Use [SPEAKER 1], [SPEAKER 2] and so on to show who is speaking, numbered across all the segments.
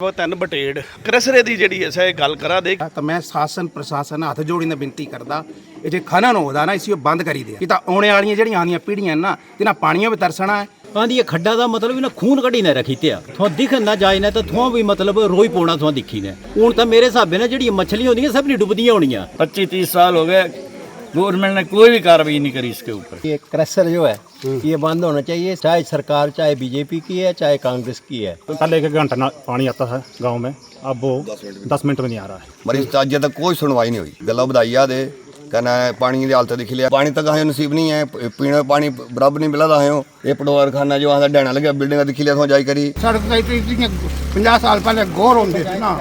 [SPEAKER 1] ਤਿੰਨ ਬਟੇੜ ਕਰਸਰੇ ਦੀ ਜਿਹੜੀ ਐ ਸੇ ਗੱਲ ਕਰਾ ਦੇ
[SPEAKER 2] ਤਾਂ ਮੈਂ ਸ਼ਾਸਨ ਪ੍ਰਸ਼ਾਸਨ ਹੱਥ ਜੋੜੀ ਨਾਲ ਬੇਨਤੀ ਕਰਦਾ ਇਹ ਜੇ ਖਨਨ ਹੋਦਾ ਨਾ ਇਸੇ ਬੰਦ ਕਰੀ ਦੇ ਕਿ ਤਾਂ ਆਉਣੇ ਵਾਲੀਆਂ ਜਿਹੜੀਆਂ ਆਉਂਦੀਆਂ ਪੀੜ੍ਹੀਆਂ ਨਾ ਇਹਨਾਂ ਪਾਣੀਆਂ ਵੀ ਤਰਸਣਾ ਹੈ।
[SPEAKER 3] ਆਂਦੀ ਖੱਡਾ ਦਾ मतलब ना खून कड़ी ना रखी ते थोड़ा दिख ना जाए ना तो थोड़ा भी मतलब रोई पौना थोड़ा दिखी ने हूँ तो मेरे हिसाब ना जी मछलियां होंगी सब नहीं डुबदियां होनियां।
[SPEAKER 4] 25-30 साल हो गए गवर्नमेंट ने कोई भी कार्रवाई नहीं करी इसके ऊपर।
[SPEAKER 5] ये क्रशर जो है ये बंद होना चाहिए, चाहे सरकार चाहे बीजेपी की है चाहे कांग्रेस की है।
[SPEAKER 6] पहले 1 घंटा पानी आता था गांव में, अब वो 10 मिनट में नहीं आ रहा है।
[SPEAKER 7] मरीज तो अज तक कोई सुनवाई नहीं हुई। गला बधाइया दे कहना है पानी की हालत दिख लिया, पानी तक असें नसीब नहीं है, पीने पानी बराबर नहीं मिला असें। ये पटवार खाना जो असें डैना लगे बिल्डिंग दिख लिया जाई करी।
[SPEAKER 2] सड़क 50 साल पहले गौर होंगे थे ना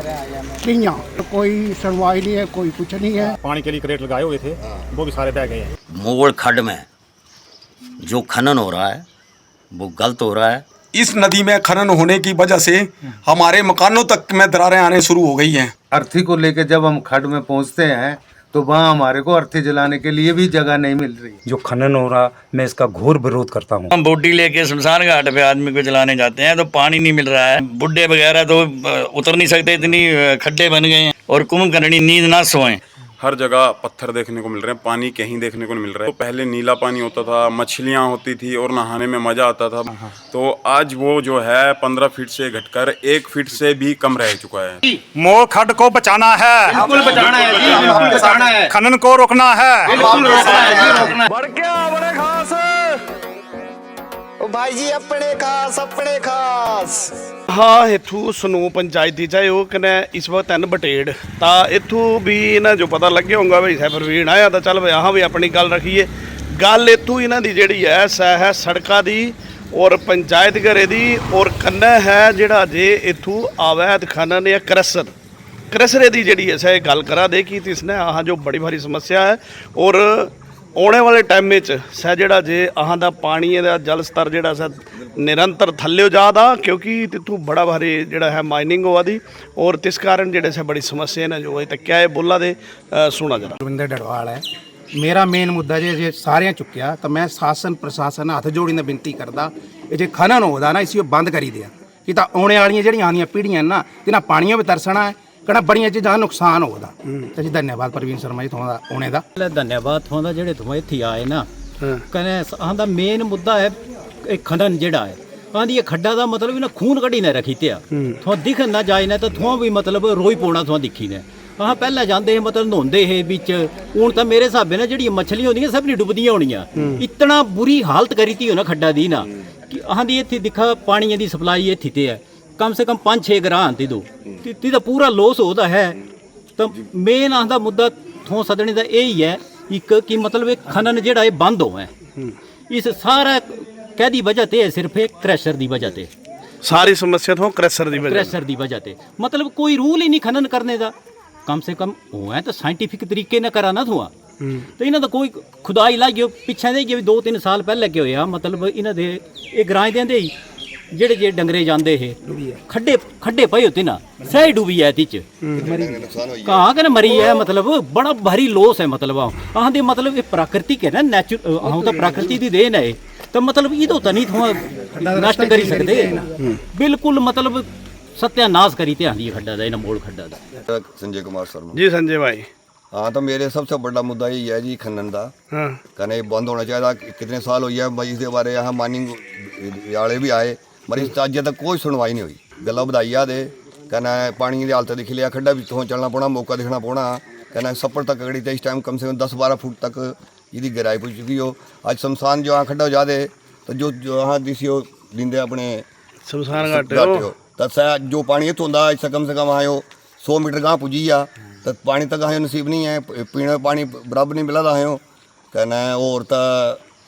[SPEAKER 2] किया, कोई सुनवाई नहीं है, कोई कुछ नहीं है।
[SPEAKER 6] पानी के लिए क्रेट लगाए हुए थे वो भी सारे बह गए हैं।
[SPEAKER 8] मोड़ खड्ड में जो खनन हो रहा है वो गलत हो रहा है।
[SPEAKER 9] इस नदी में खनन होने की वजह से हमारे मकानों तक में दरारें आने शुरू हो गई हैं।
[SPEAKER 10] अर्थी को लेकर जब हम खड्ड में पहुंचते हैं तो वहाँ हमारे को अर्थी जलाने के लिए भी जगह नहीं मिल रही।
[SPEAKER 11] जो खनन हो रहा मैं इसका घोर विरोध करता हूँ।
[SPEAKER 4] हम बोटी लेके शमशान घाट पे आदमी को जलाने जाते हैं तो पानी नहीं मिल रहा है, बुढ़े वगैरह तो उतर नहीं सकते, इतनी खड्डे बन गए हैं और कुंभकर्णी नींद ना सोएं।
[SPEAKER 12] हर जगह पत्थर देखने को मिल रहे हैं, पानी कहीं देखने को नहीं मिल रहा है। तो पहले नीला पानी होता था, मछलियाँ होती थी और नहाने में मज़ा आता था। तो आज वो जो है 15 फीट से घटकर 1 फीट से भी कम रह चुका है।
[SPEAKER 6] मोड़ खड्ड को बचाना है, बिल्कुल बचाना है जी, बिल्कुल बचाना है। खनन को रोकना है, बिल्कुल रोकना है।
[SPEAKER 1] बढ़ के बड़े खास
[SPEAKER 5] ओ भाई जी अपने खास
[SPEAKER 1] ਹਾਂ ਇੱਥੋਂ ਸਨੂ ਪੰਚਾਇਤ ਦੀ ਚਾਹੇ ਉਹ ਕਨੇ ਇਸ ਵਕਤ ਤਿੰਨ ਬਟੇੜ ਤਾਂ ਇੱਥੋਂ ਵੀ ਇਹਨਾਂ ਜੋ ਪਤਾ ਲੱਗਿਆ ਹੋਊਗਾ ਵੀ ਸੈਫਰਵੀਨ ਆਇਆ ਤਾਂ ਚੱਲ ਆਹਾਂ ਵੀ ਆਪਣੀ ਗੱਲ ਰੱਖੀਏ। ਗੱਲ ਇੱਥੋਂ ਇਹਨਾਂ ਦੀ ਜਿਹੜੀ ਹੈ ਸੜਕਾਂ ਦੀ ਔਰ ਪੰਚਾਇਤ ਘਰੇ ਦੀ ਔਰ ਕੰਨਾ ਹੈ ਜਿਹੜਾ ਜੇ ਇੱਥੋਂ ਅਵੈਧ ਖਨਨ ਜਾਂ ਕਰਸਰੇ ਦੀ ਜਿਹੜੀ ਹੈ ਗੱਲ ਕਰਾ ਦੇ ਕਿ ਇਸਨੇ ਆਹ ਜੋ ਬੜੀ ਭਾਰੀ ਸਮੱਸਿਆ ਹੈ ਔਰ ਆਉਣੇ ਵਾਲੇ ਟਾਈਮ ਵਿੱਚ ਸਹਿ ਜਿਹੜਾ ਜੇ ਆਹਾਂ ਦਾ ਪਾਣੀ ਦਾ ਜਲ ਸਤਰ ਜਿਹੜਾ ਸਹਿ ਨਿਰੰਤਰ ਥੱਲੇ ਜਾਦਾ ਕਿਉਂਕਿ ਇੱਥੋਂ ਬੜਾ ਭਾਰੀ ਜਿਹੜਾ ਹੈ ਮਾਈਨਿੰਗ ਹੋਆ ਦੀ ਔਰ ਤਿਸ ਕਾਰਨ ਜਿਹੜੇ ਸਹਿ ਬੜੀ ਸਮੱਸਿਆ ਨੇ ਜੋ ਤੱਕ ਕਿਆ ਹੈ ਬੋਲਾ ਦੇ ਸੁਣਾ ਜਰਾ।
[SPEAKER 2] ਰਵਿੰਦਰ ਡੜਵਾਲ ਹੈ ਮੇਰਾ ਮੇਨ ਮੁੱਦਾ ਜੇ ਸਾਰਿਆਂ ਚੁੱਕਿਆ ਤਾਂ ਮੈਂ ਸ਼ਾਸਨ ਪ੍ਰਸ਼ਾਸਨ ਹੱਥ ਜੋੜੀ ਨਾਲ ਬੇਨਤੀ ਕਰਦਾ ਇਹ ਜੇ ਖਨਨ ਹੋਦਾ ਨਾ ਇਸੇ ਬੰਦ ਕਰੀ ਦਿਆ ਕਿ ਤਾਂ ਆਉਣੇ ਵਾਲੀਆਂ ਜਿਹੜੀਆਂ ਆਉਂਦੀਆਂ ਪੀੜ੍ਹੀਆਂ ਨਾ ਇਹਨਾਂ ਪਾਣੀਆਂ ਵੀ ਤਰਸਣਾ ਹੈ कहना बड़िया चीज़ा नुकसान होगा। तो जी धन्यवाद प्रवीण शर्मा जी थोड़ा आने का
[SPEAKER 3] धन्यवाद थोड़ा जेडे तुम इत्थे आए ना कहने आंदा मेन मुद्दा है एक खनन जेड़ा है आंदी खड्डा दा मतलब ना खून कड़ी ना रखी ते थोड़ा दिख ना जाए ना तो थोड़ा भी मतलब रोई पौना थोड़ा दिखी ने हाँ पहले जाते हैं मतलब नहाते हैं बिच हूँ तो मेरे हिसाब ना जी मछलियां होंगी सब नहीं डुबदियां होनियां। इतना बुरी हालत करी थी ना खड्डा दी ना कि आंदी इत्थे दिखा पानी दी सप्लाई इत्थे ते है कम से कम 5-6 ग्रां आती दो तो पूरा लॉस होता है। तो मेन आंदा मुद्दा थों सदने का यही है एक कि मतलब एक खनन जेड़ा है बंद हो है इस सारा कहदी वजह ते है सिर्फ एक क्रैशर दी वजह ते
[SPEAKER 1] सारी समस्या तो क्रैशर दी वजह ते मतलब कोई रूल ही नहीं खनन करने का कम से कम वो है तो साइंटिफिक तरीके ने करा ना थोड़ा तो इन्हों का कोई खुदाई लाइयो पिछे दे 2-3 साल पहले के होया मतलब इन्हों दे ये ग्रां दे जेड़े जे डंगरे जाते है खड्डे पे होते ना सही डूबी है कहाँ के मरी है मतलब बड़ा भारी लॉस है मतलब आंदे मतलब ये प्राकृतिक है ना नेचुरल हाँ तो प्रकृति की देन है तो मतलब इदो तो नहीं थोड़ा नष्ट करी सकते बिल्कुल मतलब सत्यानाश करी ते आंदी खड्डा दा मोड़ खड्डा दा।
[SPEAKER 7] संजय कुमार शर्मा
[SPEAKER 1] जी संजय भाई
[SPEAKER 7] हाँ तो मेरे सबसे बड़ा मुद्दा यही है जी खनन का कहने बंद होना चाहिए। कितने साल हुई है भाई इसके बारे यहाँ माइनिंग वाले भी आए मरीज तो अज तक कोई सुनवाई नहीं हुई। गला बधाइया दे कहना है पानी की हालत दिख लिया, खड्डा भी चलना पौना, मौका देखना पौना, कहना सप्पर तक गड़ी तो इस टाइम कम से कम 10-12 फुट तक इसकी गहराई पुज चुकी हो। आज शमशान जो खड्डा हो जाते तो जो यहाँ दिसी लींदे अपने
[SPEAKER 1] शमशान घाट
[SPEAKER 7] तो जो पानी इतों होंगे कम से कम आयो 100 मीटर गाँव पुजी आ तो पानी तक असें नसीब नहीं है, पीने पानी बराबर नहीं मिला असें। कहना और तो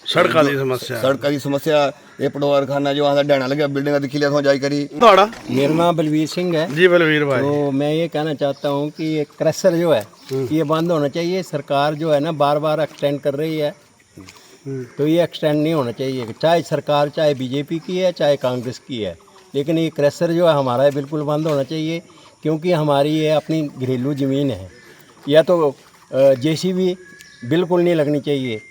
[SPEAKER 1] सड़कों की समस्या
[SPEAKER 7] ये पटवार खाना जो असें डैना लगे बिल्डिंग दिख लिया जाई करी।
[SPEAKER 5] मेरा नाम बलवीर सिंह है
[SPEAKER 1] जी। बलवीर भाई
[SPEAKER 5] तो मैं ये कहना चाहता हूँ कि ये क्रशर जो है ये बंद होना चाहिए। सरकार जो है ना बार एक्सटेंड कर रही है तो ये एक्सटेंड नहीं होना चाहिए, चाहे सरकार चाहे बीजेपी की है चाहे कांग्रेस की है। लेकिन ये क्रशर जो है हमारा बिल्कुल बंद होना चाहिए क्योंकि हमारी ये अपनी घरेलू ज़मीन है। या तो जेसीबी बिल्कुल नहीं लगनी चाहिए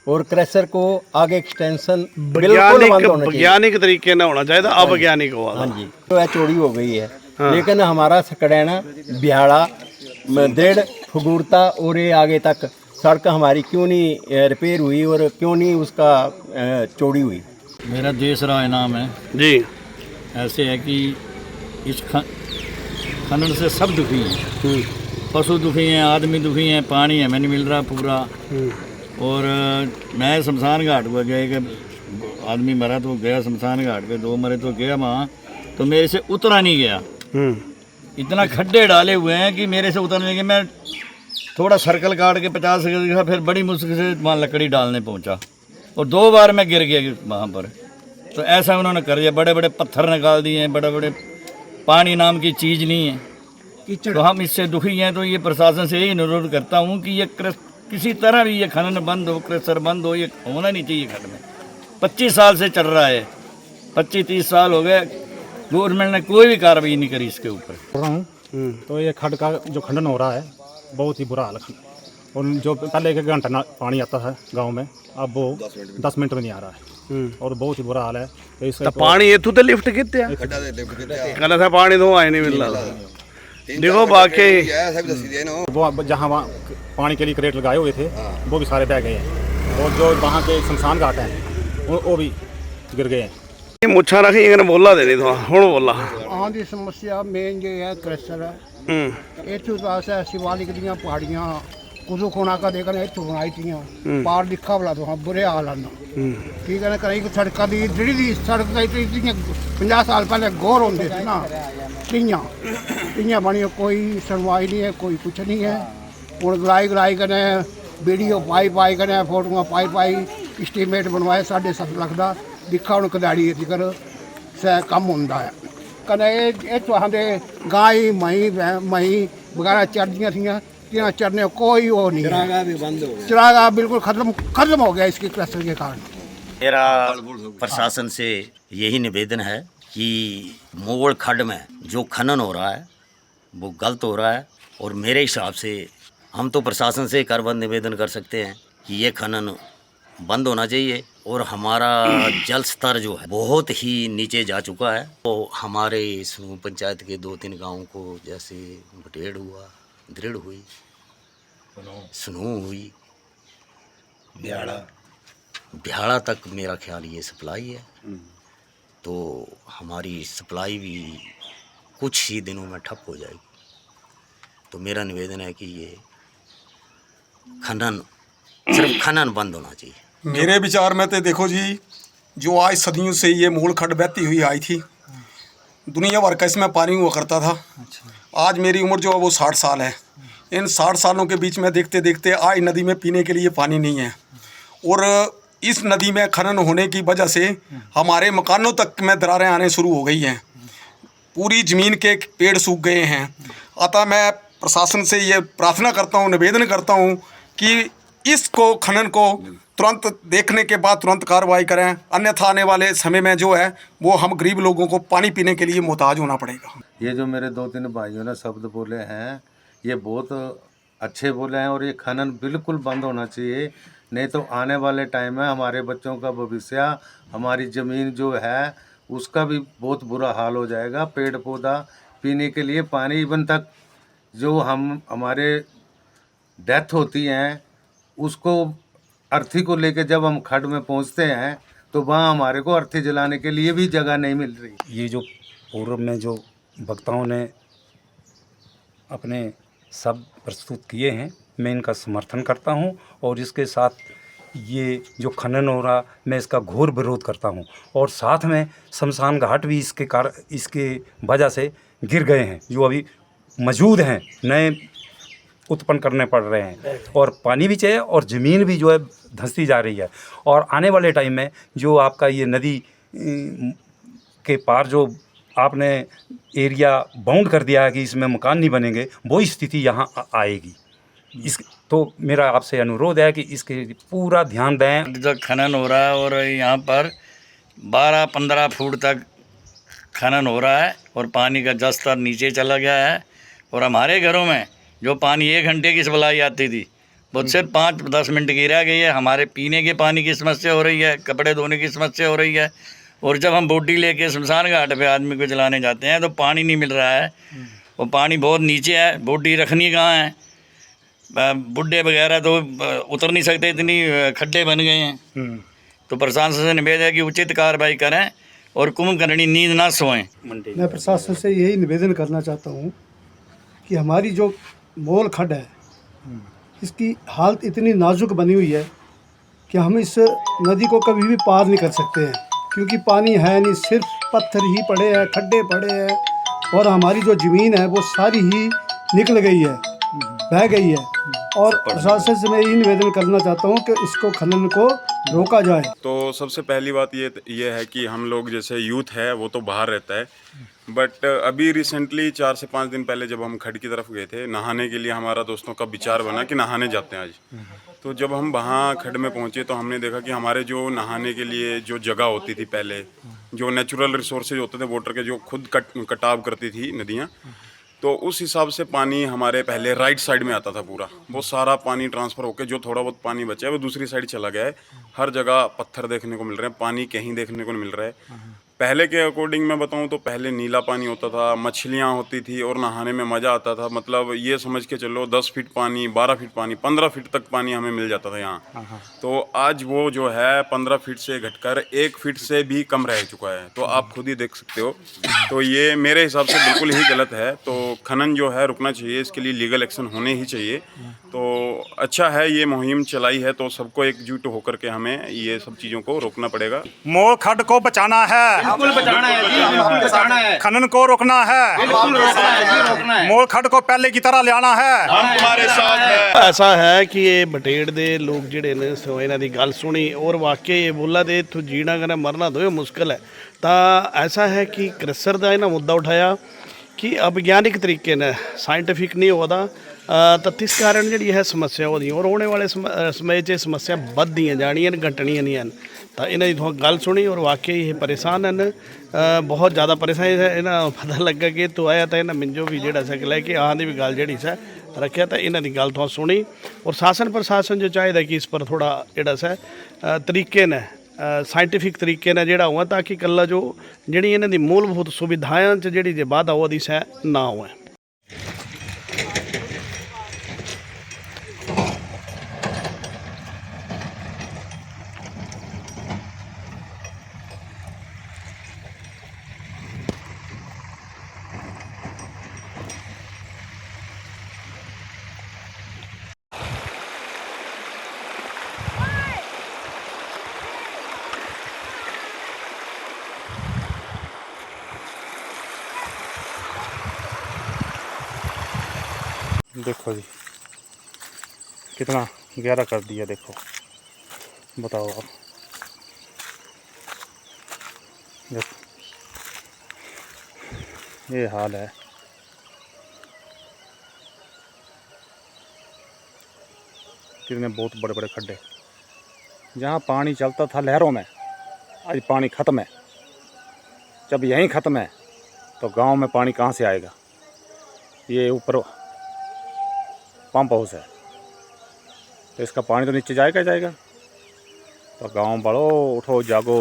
[SPEAKER 5] और क्रशर को आगे एक्सटेंशन वैज्ञानिक
[SPEAKER 1] तरीके ना होना चाहिए, अवैज्ञानिक हुआ।
[SPEAKER 5] हाँ जी तो यह चोरी हो गई है लेकिन हमारा सकड़ैना बिहाड़ा दृढ़ फगूरता और ये आगे तक सड़क हमारी क्यों नहीं रिपेयर हुई और क्यों नहीं उसका चौड़ी हुई।
[SPEAKER 3] मेरा देश राय नाम है
[SPEAKER 1] जी।
[SPEAKER 3] ऐसे है कि इस खनन से सब दुखी हैं, पशु दुखी हैं, आदमी दुखी हैं, पानी हमें नहीं मिल रहा पूरा। और मैं शमशान घाट पर गया कि आदमी मरा तो गया शमशान घाट पे, 2 मरे तो गया वहाँ, तो मेरे से उतरा नहीं गया। इतना खड्डे डाले हुए हैं कि मेरे से उतरने के मैं थोड़ा सर्कल काट के 50 गया, फिर बड़ी मुश्किल से वहाँ लकड़ी डालने पहुँचा और 2 बार मैं गिर गया वहाँ पर। तो ऐसा उन्होंने कर दिया, बड़े बड़े पत्थर निकाल दिए हैं, बड़े बड़े, पानी नाम की चीज़ नहीं है। तो हम इससे दुखी हैं। तो ये प्रशासन से यही अनुरोध करता हूँ कि ये किसी तरह भी ये खनन बंद हो, क्रशर बंद हो, ये होना नहीं चाहिए खड्ड में। 25 साल से चल रहा है, 25-30 साल हो गए, गवर्नमेंट ने कोई भी कार्रवाई नहीं करी इसके ऊपर।
[SPEAKER 6] तो ये खड्ड का जो खनन हो रहा है बहुत ही बुरा हाल है। और जो पहले 1 घंटा पानी आता था गांव में, अब वो 10 मिनट में नहीं आ रहा है और बहुत ही बुरा हाल है। तो इसका
[SPEAKER 1] पानी इतों ते लिफ्ट कितने कहना था पानी तो आए नहीं मिल रहा। देखो बाकी
[SPEAKER 6] वो जहाँ वहाँ पानी के लिए क्रेट लगाए हुए थे वो भी सारे बह गए हैं और जो वहाँ के शमशान घाट हैं वो भी गिर गए हैं।
[SPEAKER 1] ये मुच्छा रखी इन्हें बोला देनी तो हूँ बोला
[SPEAKER 2] आं दी समस्या मेन जो है क्रशर है। इतों पास है शिवालिक दियाँ पहाड़ियाँ कुछ खोना का देखने इतों बनाई थी पार दिखा वाला तो हाँ बुरे हाल आना ठीक है ना। कहीं सड़क की जी सड़क 50 साल पहले गौर होंगे थे ना, टियाँ बनी, कोई सुनवाई नहीं है, कोई कुछ नहीं है। हूँ गलाई कने वीडियो पाई कने फोटो पाई इस्टीमेट बनवाए 7.5 लाख का दिखा हूँ कदाड़ी जिक्र से कम होंदा है। कने इतने गाय मही वगैरह चढ़दियाँ थी, तिना चढ़ने कोई वो नहीं, चिरागा बिल्कुल खत्म हो गया इसकी क्रशर के कारण।
[SPEAKER 8] मेरा प्रशासन से यही निवेदन है कि मोगल खड्ड में जो खनन हो रहा है वो गलत हो रहा है और मेरे हिसाब से हम तो प्रशासन से करबंद निवेदन कर सकते हैं कि ये खनन बंद होना चाहिए। और हमारा जल स्तर जो है बहुत ही नीचे जा चुका है। तो हमारे स्नू पंचायत के 2-3 गाँव को जैसे बटेड़ हुआ, दृढ़ हुई, स्नू हुई, बिहाड़ा तक मेरा ख्याल ये सप्लाई है। तो हमारी सप्लाई भी कुछ ही दिनों में ठप हो जाएगी। तो मेरा निवेदन है कि ये खनन सिर्फ खनन बंद होना चाहिए।
[SPEAKER 9] मेरे विचार में तो देखो जी, जो आज सदियों से ये मूल खड्ड बहती हुई आई थी, दुनिया भर का इसमें पानी हुआ करता था। आज मेरी उम्र जो है वो 60 साल है। इन 60 सालों के बीच में देखते देखते आज नदी में पीने के लिए पानी नहीं है और इस नदी में खनन होने की वजह से हमारे मकानों तक में दरारें आने शुरू हो गई हैं। पूरी ज़मीन के पेड़ सूख गए हैं। अतः मैं प्रशासन से ये प्रार्थना करता हूँ, निवेदन करता हूँ कि इसको खनन को तुरंत देखने के बाद तुरंत कार्रवाई करें, अन्यथा आने वाले समय में जो है वो हम गरीब लोगों को पानी पीने के लिए मोहताज होना पड़ेगा।
[SPEAKER 10] ये जो मेरे 2-3 भाइयों ने शब्द बोले हैं ये बहुत अच्छे बोले हैं और ये खनन बिल्कुल बंद होना चाहिए, नहीं तो आने वाले टाइम में हमारे बच्चों का भविष्य, हमारी ज़मीन जो है उसका भी बहुत बुरा हाल हो जाएगा। पेड़ पौधा, पीने के लिए पानी, इवन तक जो हमारे डेथ होती हैं उसको अर्थी को लेके जब हम खड्ड में पहुंचते हैं तो वहाँ हमारे को अर्थी जलाने के लिए भी जगह नहीं मिल रही।
[SPEAKER 11] ये जो पूर्व में जो वक्ताओं ने अपने शब्द प्रस्तुत किए हैं मैं इनका समर्थन करता हूं और इसके साथ ये जो खनन हो रहा मैं इसका घोर विरोध करता हूं। और साथ में शमशान घाट भी इसके वजह से गिर गए हैं, जो अभी मौजूद हैं, नए उत्पन्न करने पड़ रहे हैं। और पानी भी चाहिए और ज़मीन भी जो है धंसती जा रही है। और आने वाले टाइम में जो आपका ये नदी के पार जो आपने एरिया बाउंड कर दिया है कि इसमें मकान नहीं बनेंगे, वो स्थिति यहाँ आएगी। तो मेरा आपसे अनुरोध है कि इसके पूरा ध्यान दें।
[SPEAKER 4] जो खनन हो रहा है और यहाँ पर 12-15 फुट तक खनन हो रहा है और पानी का जल स्तर नीचे चला गया है। और हमारे घरों में जो पानी 1 घंटे की सप्लाई आती थी वो सिर्फ 5-10 मिनट की रह गई है। हमारे पीने के पानी की समस्या हो रही है, कपड़े धोने की समस्या हो रही है। और जब हम बोटी लेके शमशान घाट पे आदमी को जलाने जाते हैं तो पानी नहीं मिल रहा है, वो पानी बहुत नीचे है, बोटी रखनी कहाँ है, बुढ़े वगैरह तो उतर नहीं सकते, इतनी खड्डे बन गए हैं। तो प्रशासन से निवेदन है कि उचित कार्रवाई करें और कुंभकर्णी नींद ना सोएं।
[SPEAKER 13] मैं प्रशासन से यही निवेदन करना चाहता हूँ कि हमारी जो मोल खड्ड है इसकी हालत इतनी नाजुक बनी हुई है कि हम इस नदी को कभी भी पार नहीं कर सकते हैं, क्योंकि पानी है नहीं, सिर्फ पत्थर ही पड़े हैं, खड्डे पड़े हैं, और हमारी जो ज़मीन है वो सारी ही निकल गई है, बह गई है। और प्रशासन से मैं यही निवेदन करना चाहता हूँ कि इसको खनन को रोका जाए।
[SPEAKER 12] तो सबसे पहली बात ये है कि हम लोग जैसे यूथ है वो तो बाहर रहता है, बट अभी रिसेंटली 4 से 5 दिन पहले जब हम खड्ड की तरफ गए थे नहाने के लिए, हमारा दोस्तों का विचार बना कि नहाने जाते हैं आज। तो जब हम वहाँ खड्ड में पहुँचे तो हमने देखा कि हमारे जो नहाने के लिए जो जगह होती थी पहले, जो नेचुरल रिसोर्सेज होते थे वाटर के, जो खुद कटाव करती थी नदियाँ, तो उस हिसाब से पानी हमारे पहले राइट साइड में आता था पूरा, वो सारा पानी ट्रांसफ़र होकर जो थोड़ा बहुत पानी बचा है वो दूसरी साइड चला गया है। हर जगह पत्थर देखने को मिल रहे हैं, पानी कहीं देखने को नहीं मिल रहा है। पहले के अकॉर्डिंग मैं बताऊं तो पहले नीला पानी होता था, मछलियां होती थी और नहाने में मज़ा आता था। मतलब ये समझ के चलो 10 फीट पानी, 12 फीट पानी, 15 फीट तक पानी हमें मिल जाता था यहाँ। तो आज वो जो है 15 फीट से घटकर 1 फीट से भी कम रह चुका है, तो आप खुद ही देख सकते हो। तो ये मेरे हिसाब से बिल्कुल ही गलत है। तो खनन जो है रुकना चाहिए, इसके लिए लीगल एक्शन होने ही चाहिए। तो अच्छा है ये मुहिम चलाई है, तो सबको एकजुट होकर के हमें ये सब चीज़ों को रोकना पड़ेगा।
[SPEAKER 6] मोल खड्ड को बचाना है,
[SPEAKER 2] बिल्कुल बचाना है जी, बिल्कुल बचाना है।
[SPEAKER 6] खनन को रोकना है,
[SPEAKER 2] बिल्कुल रोकना है जी, रोकना है।
[SPEAKER 6] मोल खड्ड को पहले की तरह ले आना है।
[SPEAKER 1] हम तुम्हारे साथ हैं। ऐसा है कि ये बटेड़ ਦੇ ਲੋਕ ਜਿਹੜੇ ਨੇ ਸੋ ਇਹਨਾਂ ਦੀ ਗੱਲ ਸੁਣੀ और वाकई ये बोला दे इत्थों जीना करना मरना दो मुश्किल है। तो ऐसा है कि क्रैशर का इन्हें मुद्दा उठाया कि अविज्ञानिक तरीके ने साइंटिफिक नहीं होता, तो इस कारण जी है समस्या होती और आने वाले समय च समस्या बढ़दियाँ जानियां घटनियां नहीं हैं। तो इन्हें थोड़ा गल सुनी और वाकई ये परेशान हैं, बहुत ज़्यादा परेशान है। इन्हें पता लगा कि तो आया तो इन्हें मिंजो भी जोड़ा सा लैके आने भी गल जी सा रखा, तो इन्हों की गल थोड़ा सुनी और शासन प्रशासन जो चाहिए कि इस पर थोड़ा जोड़ा सा तरीके ने साइंटिफिक तरीके ने जोड़ा हुआ, ताकि कला जो जी इन्हों की मूलभूत सुविधाएं जी जो बाधा वो दी सह ना हो।
[SPEAKER 6] देखो जी कितना गहरा कर दिया, देखो बताओ आप। देखो ये हाल है। कितने बहुत बड़े बड़े खड्डे, जहाँ पानी चलता था लहरों में, आज पानी ख़त्म है। जब यहीं ख़त्म है तो गांव में पानी कहाँ से आएगा? ये ऊपर पंप हाउस है, तो इसका पानी तो नीचे जाएगा जाएगा। तो गांव वालों उठो जागो,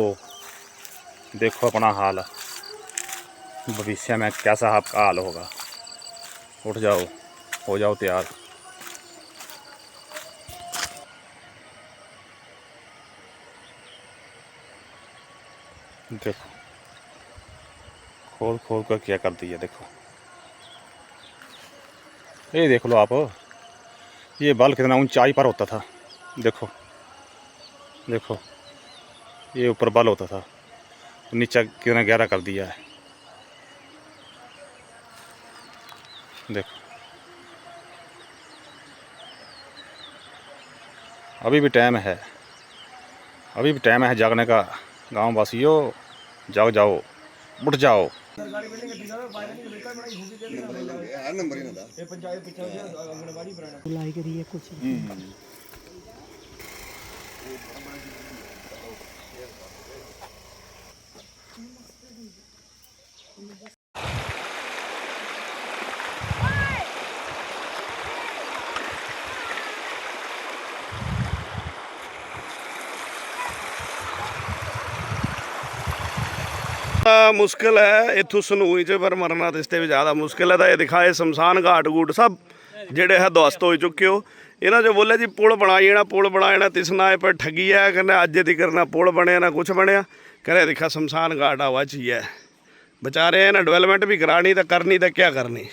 [SPEAKER 6] देखो अपना हाल, भविष्य में कैसा आपका हाल होगा। उठ जाओ, हो जाओ तैयार। देखो खोल खोल कर क्या कर दिया, देखो ये देख लो आप, ये बाल कितना ऊंचाई पर होता था। देखो देखो ये ऊपर बाल होता था, नीचे कितना गहरा कर दिया है। देखो अभी भी टाइम है, अभी भी टाइम है जागने का। गांव वासियों जाओ जाओ, उठ जाओ।
[SPEAKER 1] ਮੁਸ਼ਕਿਲ ਹੈ ਇੱਥੋਂ ਸਨੂਈ 'ਚ, ਪਰ ਮਰਨਾ ਤੇ ਇਸ ਤੇ ਵੀ ਜ਼ਿਆਦਾ ਮੁਸ਼ਕਿਲ ਹੈ। ਤਾਂ ਇਹ ਦਿਖਾਏ ਸ਼ਮਸ਼ਾਨ ਘਾਟ ਗੂਟ ਸਭ ਜਿਹੜੇ ਹੈ ध्वस्त हो चुके हो। ਇਹਨਾਂ ਜੋ ਬੋਲੇ ਜੀ ਪੁਲ ਬਣਾ ਜਾਣਾ ਤਿਸਨਾ पर ठगी है। कहने अज तक ना पुल बनया ना कुछ बनया। कहने दिखा शमशान घाट हवा च ही है। बेचारे ना डेवलपमेंट भी करानी तो करनी तो क्या करनी।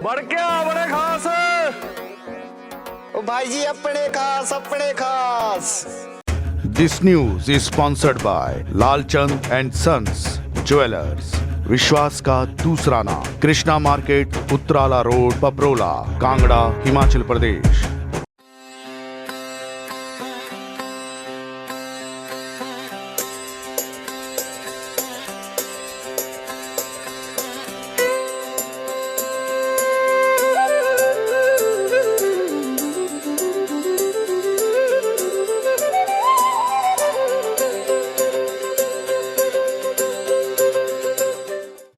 [SPEAKER 1] बढ़ क्या बड़े खास ओ भाई जी अपने खास।
[SPEAKER 14] This news is sponsored by Lalchand and sons jewellers, विश्वास का दूसरा नाम, Krishna market, Uttarala road, Paprola, Kangra, Himachal Pradesh.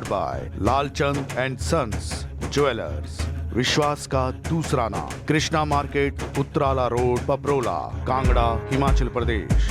[SPEAKER 14] By Lalchand and sons jewellers, विश्वास का दूसरा नाम, कृष्णा मार्केट, उत्तराला रोड, पपरोला, कांगड़ा, हिमाचल प्रदेश।